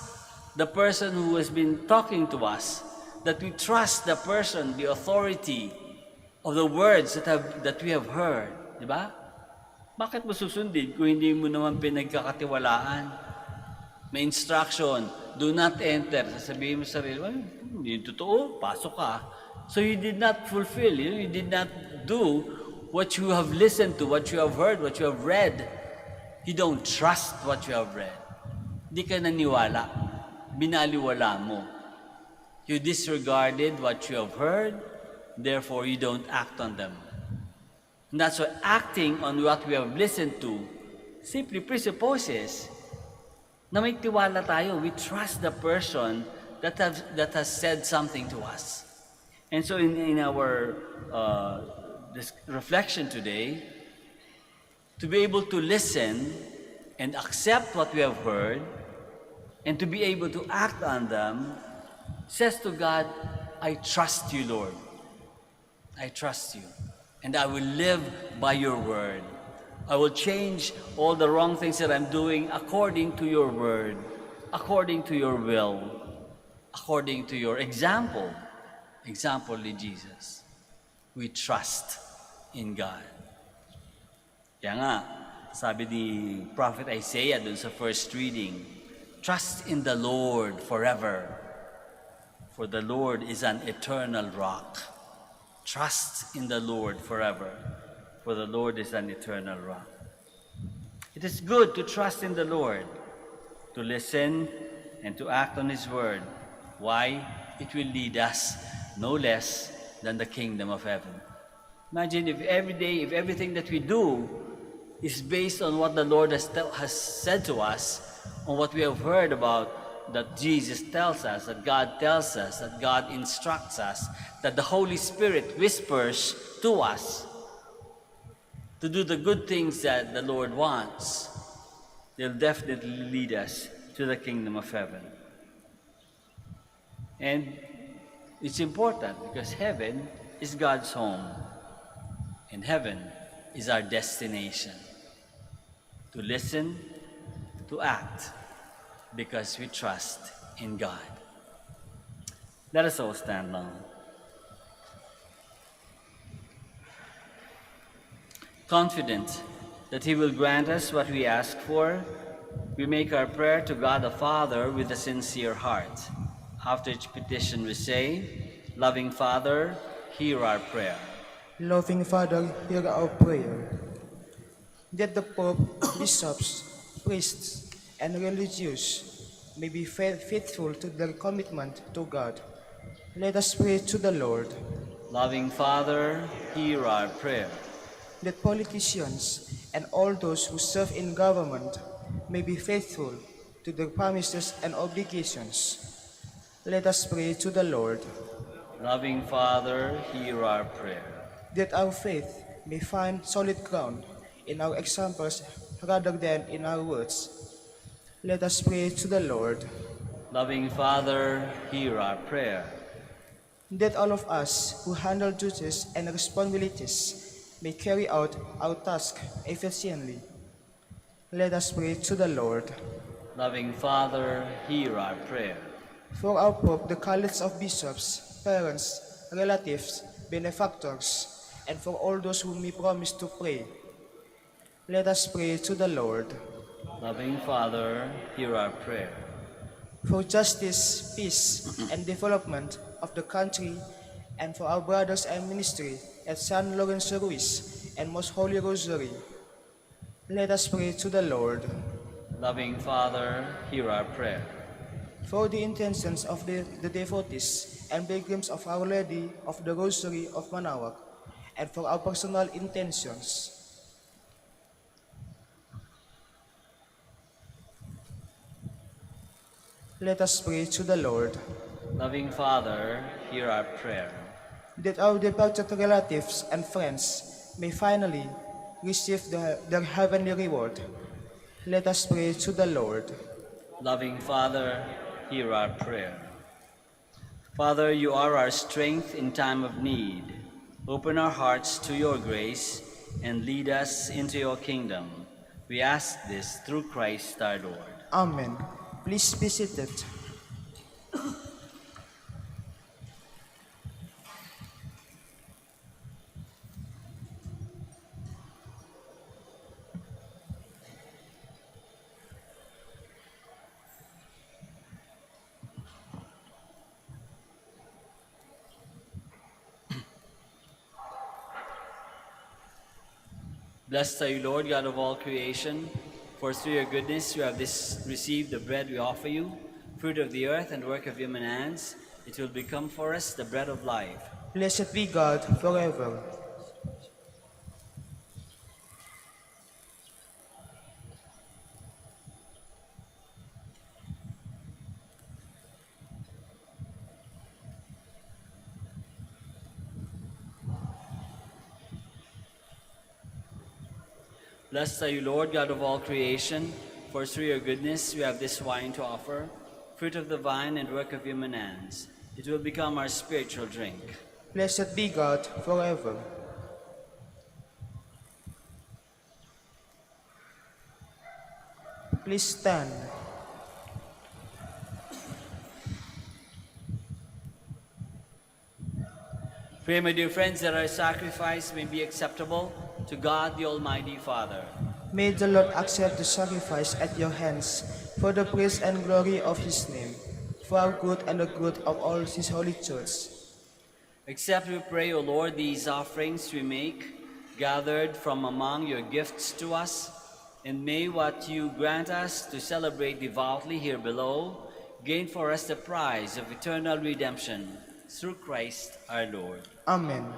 Speaker 3: the person who has been talking to us, that we trust the person, the authority of the words that we have heard. Di ba? Bakit mo susundin kung hindi mo naman pinagkakatiwalaan? May instruction, do not enter. Sasabihin mo sa sarili, well, hindi totoo, pasok ka. So you did not fulfill, you did not do what you have listened to, what you have heard, what you have read. You don't trust what you have read. Hindi ka naniwala. Binaliwala mo. You disregarded what you have heard, therefore you don't act on them. And that's why acting on what we have listened to simply presupposes na may tiwala tayo. We trust the person that has said something to us. And so in our this reflection today, to be able to listen and accept what we have heard and to be able to act on them says to God, I trust you, Lord. I trust you. And I will live by your word. I will change all the wrong things that I'm doing according to your word, according to your will, according to your example. Example ni Jesus. We trust in God. Kaya nga, sabi ni Prophet Isaiah dun sa first reading, trust in the Lord forever, for the Lord is an eternal rock. Trust in the Lord forever, for the Lord is an eternal rock. It is good to trust in the Lord, to listen and to act on His word. Why? It will lead us no less than the kingdom of heaven. Imagine if every day, if everything that we do is based on what the Lord has said to us, on what we have heard about, that Jesus tells us, that God tells us, that God instructs us, that the Holy Spirit whispers to us to do the good things that the Lord wants. They'll definitely lead us to the kingdom of heaven. And it's important because heaven is God's home, and heaven is our destination. To listen, to act, because we trust in God. Let us all stand now. Confident that He will grant us what we ask for, we make our prayer to God the Father with a sincere heart. After each petition we say, Loving Father, hear our prayer.
Speaker 1: Loving Father, hear our prayer. That the Pope, bishops, priests, and religious may be faithful to their commitment to God. Let us pray to the Lord.
Speaker 3: Loving Father, hear our prayer.
Speaker 1: That politicians and all those who serve in government may be faithful to their promises and obligations. Let us pray to the Lord.
Speaker 3: Loving Father, hear our prayer.
Speaker 1: That our faith may find solid ground in our examples rather than in our words. Let us pray to the Lord.
Speaker 3: Loving Father, hear our prayer.
Speaker 1: That all of us who handle duties and responsibilities may carry out our task efficiently. Let us pray to the Lord.
Speaker 3: Loving Father, hear our prayer.
Speaker 1: For our Pope, the college of bishops, parents, relatives, benefactors, and for all those whom we promise to pray, let us pray to the Lord.
Speaker 3: Loving Father, hear our prayer.
Speaker 1: For justice, peace, and development of the country, and for our brothers and ministry at San Lorenzo Ruiz and Most Holy Rosary, let us pray to the Lord.
Speaker 3: Loving Father, hear our prayer.
Speaker 1: For the intentions of the devotees and pilgrims of Our Lady of the Rosary of Manaoag, and for our personal intentions, let us pray to the Lord.
Speaker 3: Loving Father, hear our prayer.
Speaker 1: That our departed relatives and friends may finally receive their heavenly reward, let us pray to the Lord.
Speaker 3: Loving Father, hear our prayer. Father, you are our strength in time of need. Open our hearts to your grace and lead us into your kingdom. We ask this through Christ our Lord.
Speaker 1: Amen. Please be seated.
Speaker 3: Blessed are you, Lord, God of all creation, for through your goodness you have received the bread we offer you, fruit of the earth and work of human hands. It will become for us the bread of life.
Speaker 1: Blessed be God forever.
Speaker 3: Blessed are you, Lord, God of all creation, for through your goodness we have this wine to offer, fruit of the vine and work of human hands. It will become our spiritual drink.
Speaker 1: Blessed be God forever. Please stand.
Speaker 3: Pray, my dear friends, that our sacrifice may be acceptable to God the Almighty Father.
Speaker 1: May the Lord accept the sacrifice at your hands for the praise and glory of his name, for our good and the good of all his holy church.
Speaker 3: Accept, we pray, O Lord, these offerings we make, gathered from among your gifts to us, and may what you grant us to celebrate devoutly here below gain for us the prize of eternal redemption through Christ our Lord.
Speaker 1: Amen.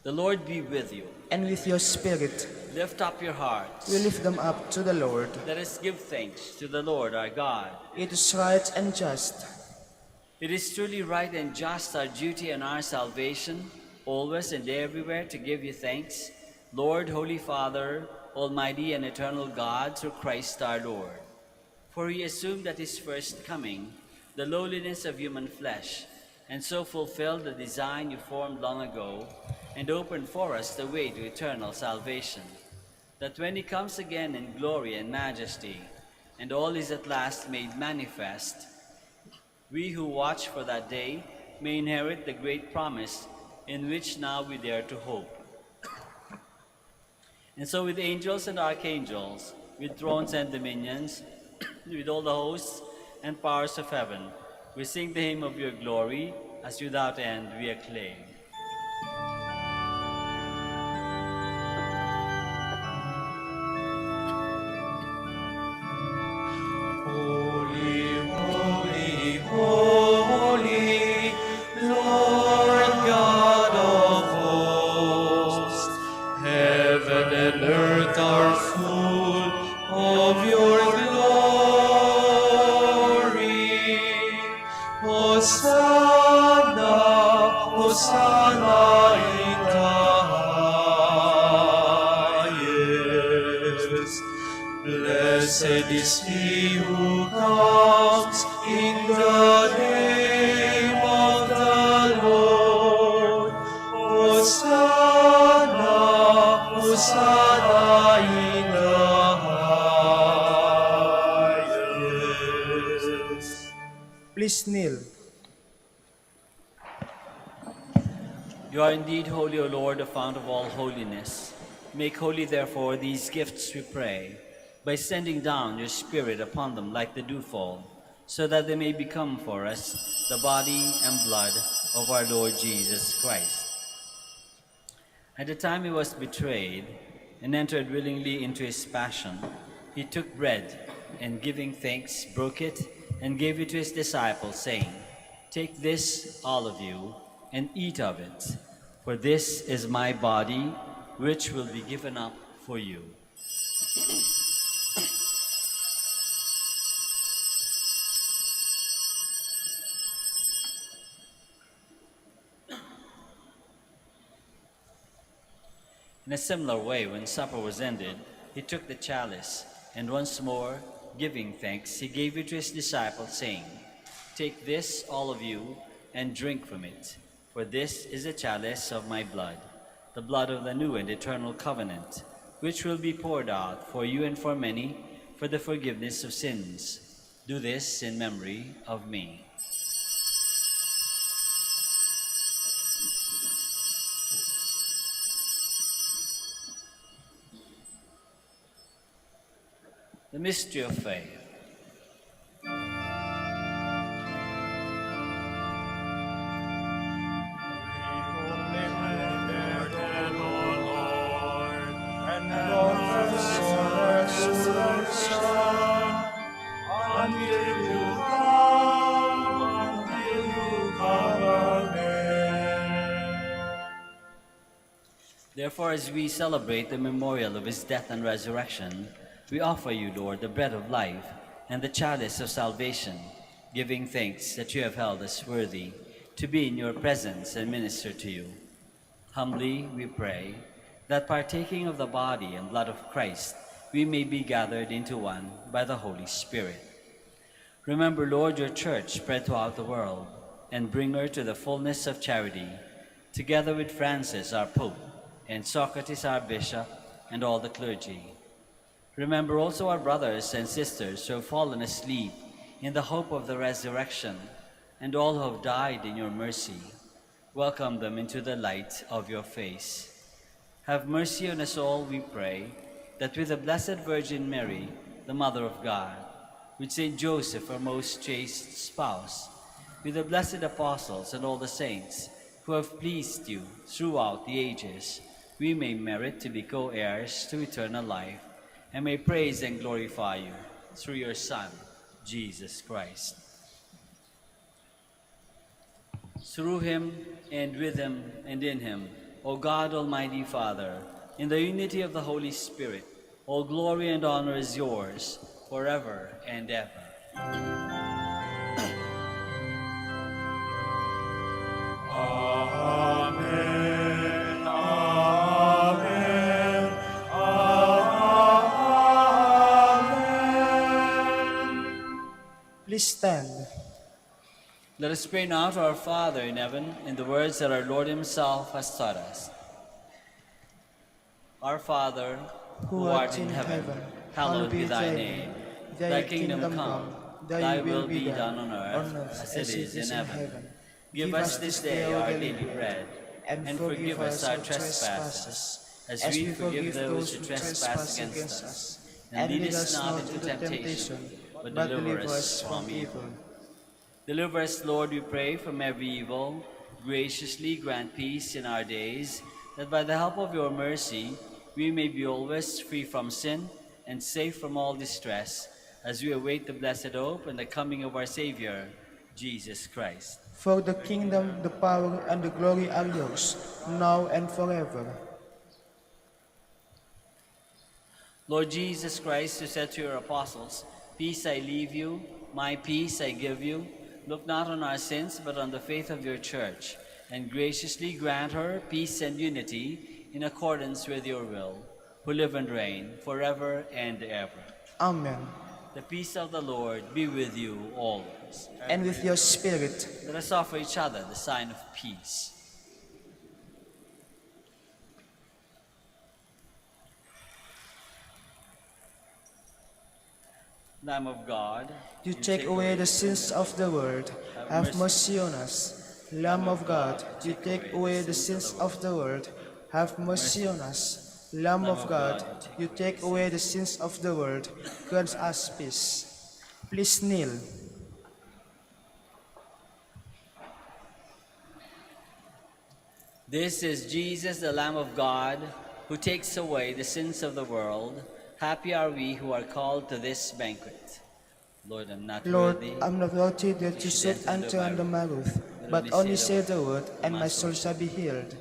Speaker 3: The Lord be with you.
Speaker 1: And with your spirit,
Speaker 3: Lift up your hearts.
Speaker 1: we lift them up to the Lord.
Speaker 3: Let us give thanks to the Lord our God.
Speaker 1: It is right and just.
Speaker 3: It is truly right and just, our duty and our salvation, always and everywhere to give you thanks, Lord, Holy Father, Almighty and eternal God, through Christ our Lord. For he assumed at his first coming the lowliness of human flesh, and so fulfilled the design you formed long ago, and opened for us the way to eternal salvation, that when he comes again in glory and majesty, and all is at last made manifest, we who watch for that day may inherit the great promise in which now we dare to hope. And so with angels and archangels, with thrones and dominions, with all the hosts and powers of heaven, we sing the hymn of your glory, as without end we acclaim.
Speaker 2: Holy, holy, holy, Lord God of hosts, heaven and earth are full of your glory. Hosanna, Hosanna in the highest. Blessed is he who comes in the name of the Lord. Hosanna, Hosanna in the highest.
Speaker 1: Please kneel.
Speaker 3: You are indeed holy, O Lord, the fount of all holiness. Make holy, therefore, these gifts, we pray, by sending down your Spirit upon them like the dewfall, so that they may become for us the body and blood of our Lord Jesus Christ. At the time he was betrayed and entered willingly into his passion, he took bread and, giving thanks, broke it and gave it to his disciples, saying, "Take this, all of you, and eat of it, for this is my body, which will be given up for you." In a similar way, when supper was ended, he took the chalice, and once more, giving thanks, he gave it to his disciples, saying, "Take this, all of you, and drink from it, for this is a chalice of my blood, the blood of the new and eternal covenant, which will be poured out for you and for many for the forgiveness of sins. Do this in memory of me." The mystery of faith.
Speaker 2: Declared, O
Speaker 3: Therefore, as we celebrate the memorial of his death and resurrection, we offer you, Lord, the bread of life and the chalice of salvation, giving thanks that you have held us worthy to be in your presence and minister to you. Humbly we pray that partaking of the body and blood of Christ, we may be gathered into one by the Holy Spirit. Remember, Lord, your church spread throughout the world, and bring her to the fullness of charity, together with Francis, our Pope, and Socrates, our Bishop, and all the clergy. Remember also our brothers and sisters who have fallen asleep in the hope of the resurrection, and all who have died in your mercy. Welcome them into the light of your face. Have mercy on us all, we pray, that with the Blessed Virgin Mary, the Mother of God, with Saint Joseph, our most chaste spouse, with the blessed apostles and all the saints who have pleased you throughout the ages, we may merit to be co-heirs to eternal life, and may praise and glorify you through your Son, Jesus Christ. Through him, and with him, and in him, O God, Almighty Father, in the unity of the Holy Spirit, all glory and honor is yours, forever and ever.
Speaker 6: Amen, amen, amen.
Speaker 1: Please stand.
Speaker 3: Let us pray now to our Father in heaven in the words that our Lord himself has taught us. Our Father, who art in heaven, hallowed be thy name. Thy kingdom come, thy will be done on earth as it is in heaven. Give us this day our daily bread, and forgive us our trespasses, as we forgive those who trespass against us. And lead us not into temptation, but deliver us from evil. Deliver us, Lord, we pray, from every evil. Graciously grant peace in our days, that by the help of your mercy we may be always free from sin and safe from all distress, as we await the blessed hope and the coming of our Savior, Jesus Christ.
Speaker 1: For the kingdom, the power, and the glory are yours, now and forever.
Speaker 3: Lord Jesus Christ, who said to your apostles, "Peace I leave you, my peace I give you," look not on our sins, but on the faith of your church, and graciously grant her peace and unity in accordance with your will, who live and reign forever and ever.
Speaker 1: Amen.
Speaker 3: The peace of the Lord be with you always.
Speaker 1: And with your spirit.
Speaker 3: Let us offer each other the sign of peace. Lamb of God,
Speaker 1: You take away the sins of the world. Have mercy on us. Lamb of God, you take away the sins of the world. Have mercy on us. Lamb of God, you take away the sins of the world. Grant us peace. Please kneel.
Speaker 3: this is Jesus, the Lamb of God, who takes away the sins of the world. Happy are we who are called to this banquet. Lord, I'm not worthy.
Speaker 1: I'm not worthy that you should enter under my roof, but only say the word, and my soul shall be healed.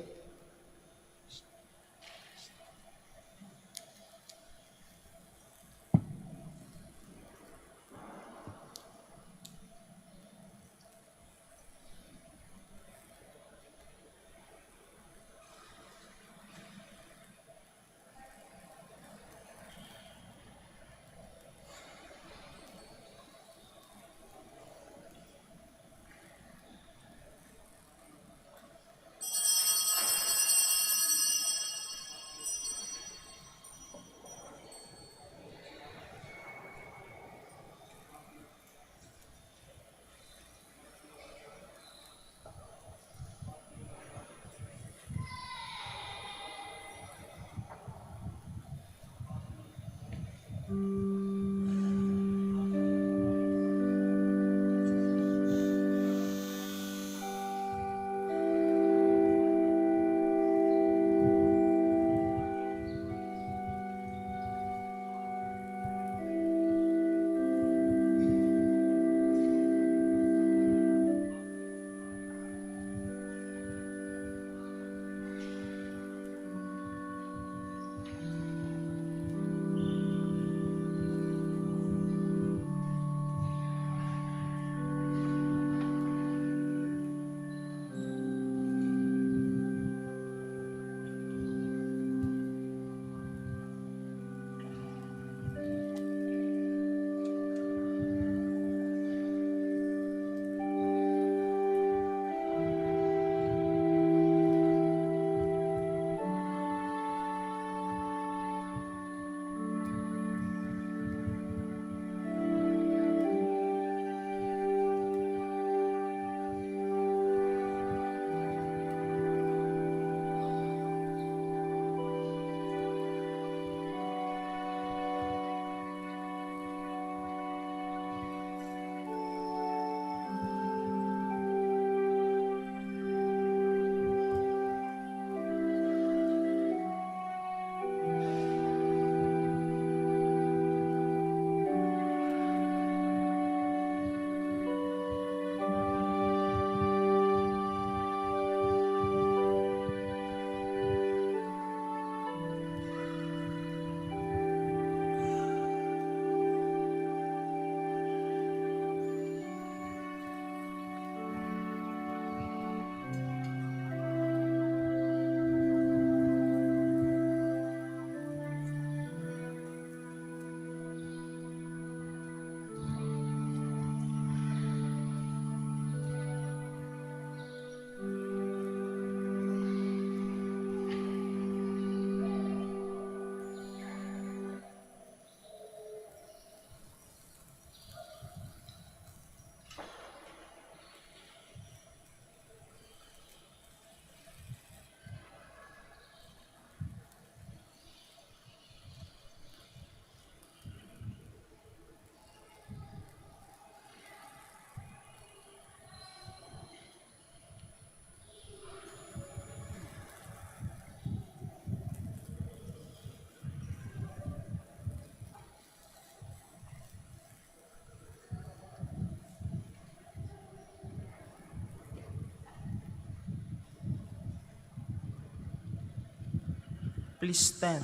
Speaker 1: Please stand.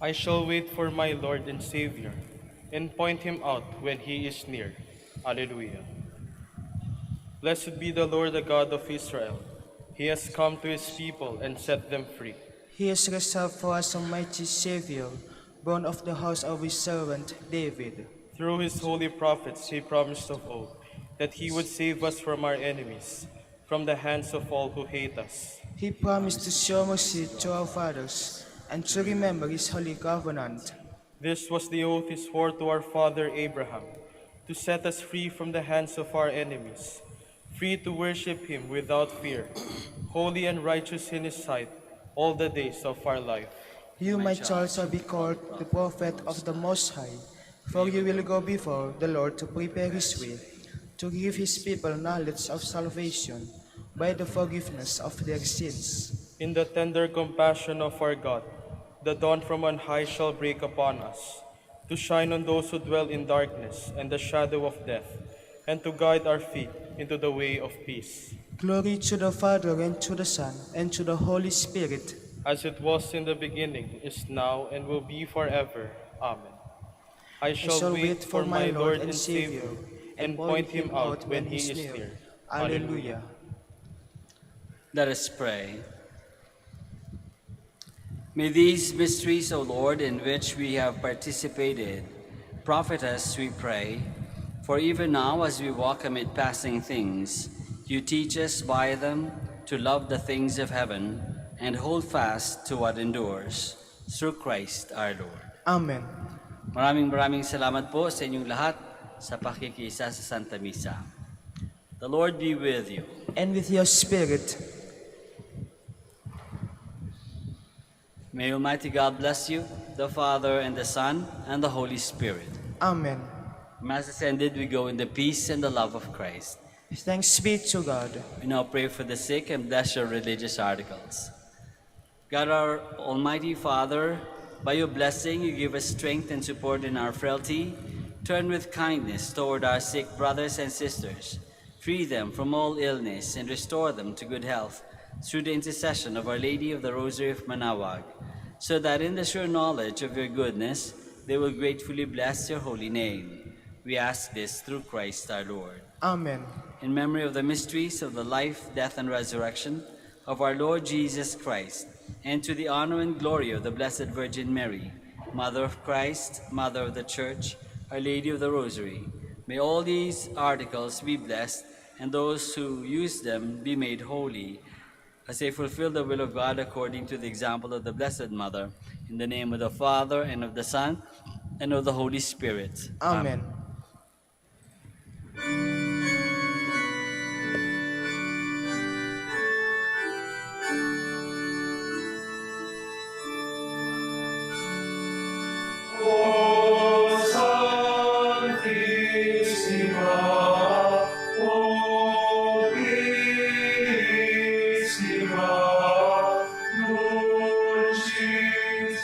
Speaker 4: I shall wait for my Lord and Savior, and point him out when he is near. Alleluia. Blessed be the Lord, the God of Israel. He has come to his people and set them free.
Speaker 1: He has reserved for us a mighty Savior, born of the house of his servant David.
Speaker 4: Through his holy prophets he promised of old that he would save us from our enemies, from the hands of all who hate us.
Speaker 1: He promised to show mercy to our fathers and to remember his holy covenant.
Speaker 4: This was the oath he swore to our father Abraham, to set us free from the hands of our enemies, free to worship him without fear, holy and righteous in his sight all the days of our life.
Speaker 1: You might also be called the prophet of the Most High, for you will go before the Lord to prepare his way, to give his people knowledge of salvation by the forgiveness of their sins.
Speaker 4: In the tender compassion of our God, the dawn from on high shall break upon us, to shine on those who dwell in darkness and the shadow of death, and to guide our feet into the way of peace.
Speaker 1: Glory to the Father, and to the Son, and to the Holy Spirit.
Speaker 4: As it was in the beginning, is now, and will be forever. Amen. I shall wait for my Lord and Savior, and point him out when he is near.
Speaker 1: Alleluia.
Speaker 3: Let us pray. May these mysteries, O Lord, in which we have participated, profit us, we pray. For even now, as we walk amid passing things, you teach us by them to love the things of heaven and hold fast to what endures. Through Christ our Lord.
Speaker 1: Amen.
Speaker 3: Maraming salamat po sa inyong lahat sa pakikisa sa Santa Misa. The Lord be with you.
Speaker 1: And with your spirit.
Speaker 3: May Almighty God bless you, the Father, and the Son, and the Holy Spirit.
Speaker 1: Amen.
Speaker 3: Mass is ended, we go in the peace and the love of Christ.
Speaker 1: Thanks be to God.
Speaker 3: We now pray for the sick and bless your religious articles. God, our Almighty Father, by your blessing you give us strength and support in our frailty. Turn with kindness toward our sick brothers and sisters. Free them from all illness and restore them to good health through the intercession of Our Lady of the Rosary of Manaoag, so that in the sure knowledge of your goodness they will gratefully bless your holy name. We ask this through Christ our Lord.
Speaker 1: Amen.
Speaker 3: In memory of the mysteries of the life, death, and resurrection of our Lord Jesus Christ, and to the honor and glory of the Blessed Virgin Mary, Mother of Christ, Mother of the Church, Our Lady of the Rosary, may all these articles be blessed, and those who use them be made holy, as they fulfill the will of God according to the example of the Blessed Mother, in the name of the Father, and of the Son, and of the Holy Spirit.
Speaker 1: Amen.
Speaker 6: Lord Jesus,